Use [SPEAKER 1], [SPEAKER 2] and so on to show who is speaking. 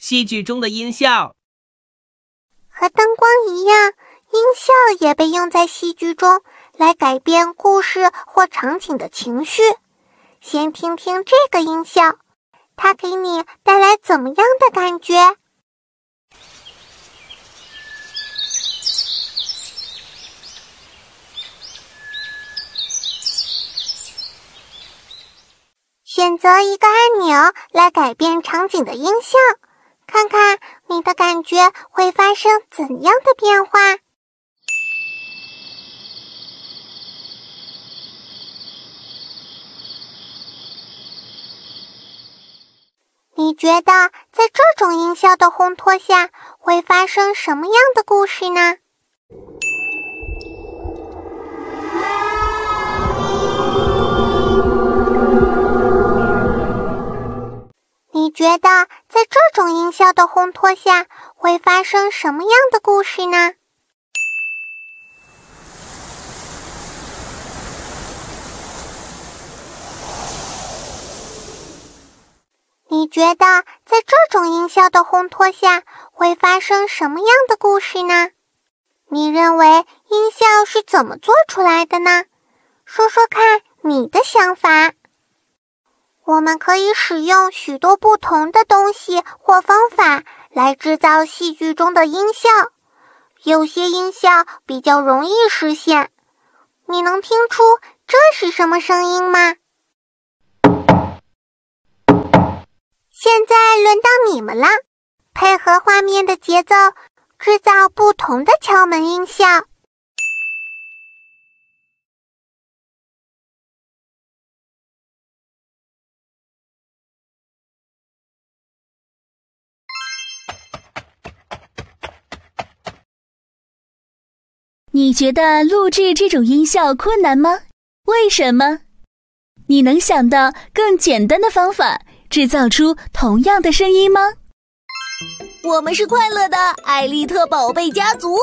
[SPEAKER 1] 戏剧中的音效。
[SPEAKER 2] 和灯光一样，音效也被用在戏剧中，来改变故事或场景的情绪。先听听这个音效，它给你带来怎么样的感觉？选择一个按钮来改变场景的音效，看看你的感觉会发生怎样的变化。你觉得在这种音效的烘托下会发生什么样的故事呢？你觉得在这种音效的烘托下会发生什么样的故事呢？你觉得在这种音效的烘托下会发生什么样的故事呢？你认为音效是怎么做出来的呢？说说看你的想法。我们可以使用许多不同的东西或方法来制造戏剧中的音效，有些音效比较容易实现。你能听出这是什么声音吗？现在轮到你们了，配合画面的节奏，制造不同的敲门音效。
[SPEAKER 3] 你觉得录制这种音效困难吗？为什么？你能想到更简单的方法制造出同样的声音吗？
[SPEAKER 4] 我们是快乐的艾丽特宝贝家族。